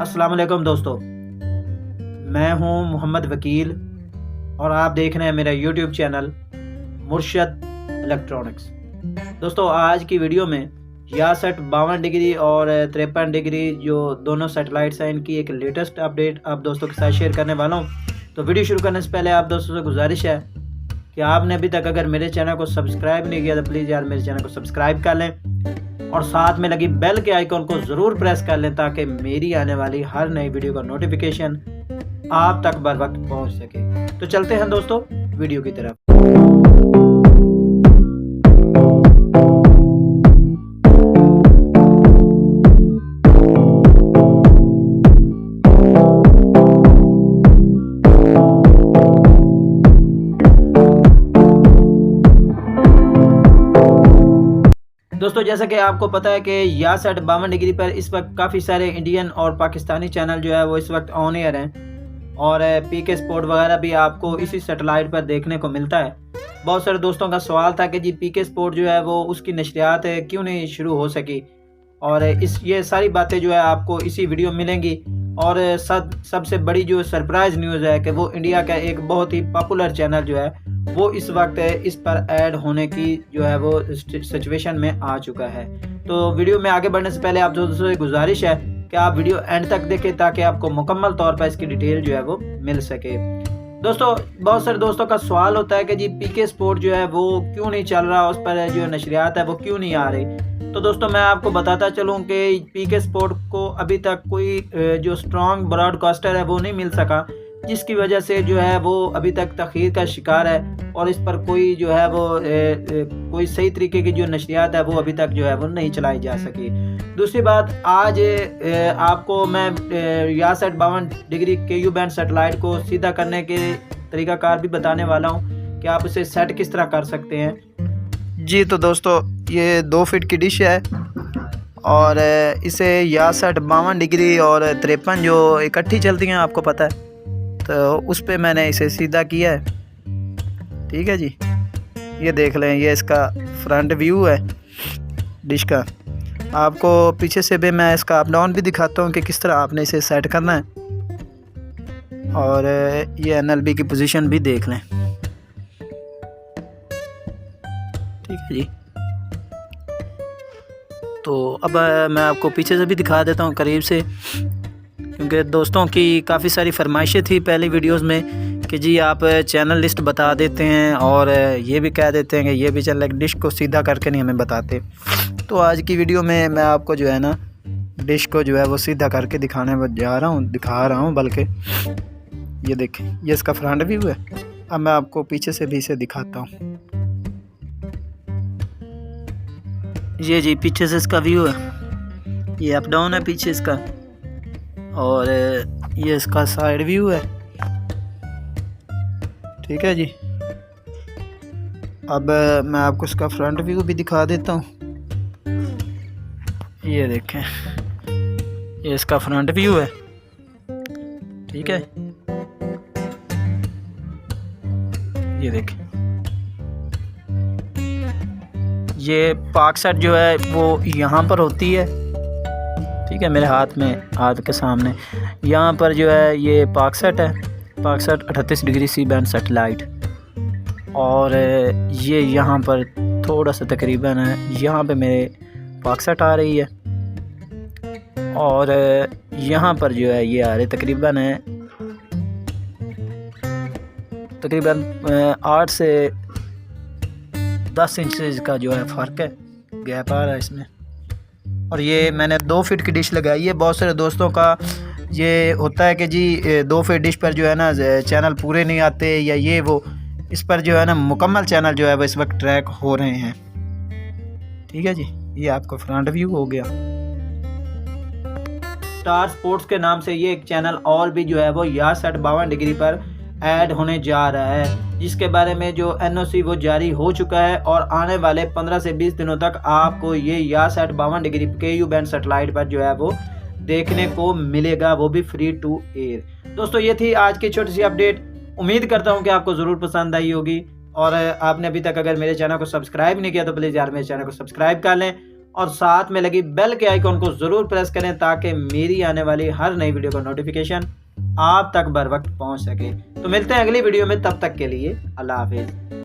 अस्सलाम वालेकुम दोस्तों, मैं हूं मोहम्मद वकील और आप देख रहे हैं मेरा यूट्यूब चैनल मुर्शद इलेक्ट्रॉनिक्स। दोस्तों आज की वीडियो में यासठ 52 डिग्री और 53 डिग्री जो दोनों सैटेलाइट्स हैं इनकी एक लेटेस्ट अपडेट आप दोस्तों के साथ शेयर करने वाला हूं। तो वीडियो शुरू करने से पहले आप दोस्तों से गुजारिश है कि आपने अभी तक अगर मेरे चैनल को सब्सक्राइब नहीं किया तो प्लीज़ यार मेरे चैनल को सब्सक्राइब कर लें और साथ में लगी बेल के आइकॉन को ज़रूर प्रेस कर लें ताकि मेरी आने वाली हर नई वीडियो का नोटिफिकेशन आप तक बर वक्त पहुँच सके। तो चलते हैं दोस्तों वीडियो की तरफ। दोस्तों जैसा कि आपको पता है कि यासठ 52 डिग्री पर इस वक्त काफ़ी सारे इंडियन और पाकिस्तानी चैनल जो है वो इस वक्त ऑन एयर हैं और पीके स्पोर्ट वगैरह भी आपको इसी सैटेलाइट पर देखने को मिलता है। बहुत सारे दोस्तों का सवाल था कि जी पीके स्पोर्ट जो है वो उसकी नशरियात क्यों नहीं शुरू हो सकी और ये सारी बातें जो है आपको इसी वीडियो में मिलेंगी। और सबसे बड़ी जो सरप्राइज़ न्यूज़ है कि वो इंडिया का एक बहुत ही पॉपुलर चैनल जो है वो इस वक्त इस पर ऐड होने की जो है वो सिचुएशन में आ चुका है। तो वीडियो में आगे बढ़ने से पहले आप दोस्तों से गुजारिश है कि आप वीडियो एंड तक देखें ताकि आपको मुकम्मल तौर पर इसकी डिटेल जो है वो मिल सके। दोस्तों बहुत सारे दोस्तों का सवाल होता है कि जी पीके स्पोर्ट जो है वो क्यों नहीं चल रहा, उस पर जो नशरियात है वो क्यों नहीं आ रही। तो दोस्तों मैं आपको बताता चलूँ कि पीके स्पोर्ट को अभी तक कोई जो स्ट्रॉन्ग ब्रॉडकास्टर है वो नहीं मिल सका, जिसकी वजह से जो है वो अभी तक तखीर का शिकार है और इस पर कोई जो है वो कोई सही तरीके की जो नशरियात है वो अभी तक जो है वो नहीं चलाई जा सकी। दूसरी बात, आज आपको मैं यासठ 52 डिग्री KU बैंड सैटेलाइट को सीधा करने के तरीकाकार भी बताने वाला हूँ कि आप इसे सेट किस तरह कर सकते हैं। जी तो दोस्तों ये 2 फीट की डिश है और इसे यासठ 52 डिग्री और 53 जो इकट्ठी चलती हैं आपको पता है, तो उस पे मैंने इसे सीधा किया है। ठीक है जी, ये देख लें, ये इसका फ्रंट व्यू है डिश का। आपको पीछे से भी मैं इसका अप डाउन भी दिखाता हूँ कि किस तरह आपने इसे सेट करना है और ये NLB की पोजीशन भी देख लें। ठीक है जी, तो अब मैं आपको पीछे से भी दिखा देता हूँ करीब से, क्योंकि दोस्तों की काफ़ी सारी फरमाइशें थी पहली वीडियोस में कि जी आप चैनल लिस्ट बता देते हैं और ये भी कह देते हैं कि ये भी चैनल डिश को सीधा करके नहीं हमें बताते। तो आज की वीडियो में मैं आपको जो है ना डिश को जो है वो सीधा करके दिखा रहा हूँ बल्कि ये देखें, ये इसका फ्रंट व्यू है। अब मैं आपको पीछे से भी इसे दिखाता हूँ। ये जी पीछे से इसका व्यू है, ये अप डाउन है पीछे इसका और ये इसका साइड व्यू है। ठीक है जी, अब मैं आपको इसका फ्रंट व्यू भी दिखा देता हूँ। ये देखें, ये इसका फ्रंट व्यू है। ठीक है, ये देखें, ये पाक सेट जो है वो यहाँ पर होती है। ठीक है, मेरे हाथ के सामने यहाँ पर जो है ये पाक सेट है, पाक set 38 degree C band satellite. और ये यहाँ पर थोड़ा सा तकरीबन है, यहाँ पे मेरे पाक सेट आ रही है और यहाँ पर जो है ये आ रही तकरीबन 8 से 10 इंचेस का जो है फ़र्क है, गैप आ रहा है इसमें। और ये मैंने 2 फीट की डिश लगाई है। बहुत सारे दोस्तों का ये होता है कि जी 2 फीट डिश पर जो है ना चैनल पूरे नहीं आते या ये वो, इस पर जो है ना मुकम्मल चैनल जो है वो इस वक्त ट्रैक हो रहे हैं। ठीक है जी, ये आपका फ्रंट व्यू हो गया। स्टार स्पोर्ट्स के नाम से ये एक चैनल और भी जो है वो यासठ 52 डिग्री पर ऐड होने जा रहा है, जिसके बारे में जो NOC वो जारी हो चुका है और आने वाले 15 से 20 दिनों तक आपको ये यासठ 52 डिग्री KU बैंड सैटेलाइट पर जो है वो देखने को मिलेगा, वो भी फ्री टू एयर। दोस्तों ये थी आज की छोटी सी अपडेट, उम्मीद करता हूँ कि आपको ज़रूर पसंद आई होगी और आपने अभी तक अगर मेरे चैनल को सब्सक्राइब नहीं किया तो प्लीज़ यार मेरे चैनल को सब्सक्राइब कर लें और साथ में लगी बेल के आइकॉन को ज़रूर प्रेस करें ताकि मेरी आने वाली हर नई वीडियो का नोटिफिकेशन आप तक बर वक्त पहुँच सके। तो मिलते हैं अगली वीडियो में, तब तक के लिए अल्लाह हाफिज़।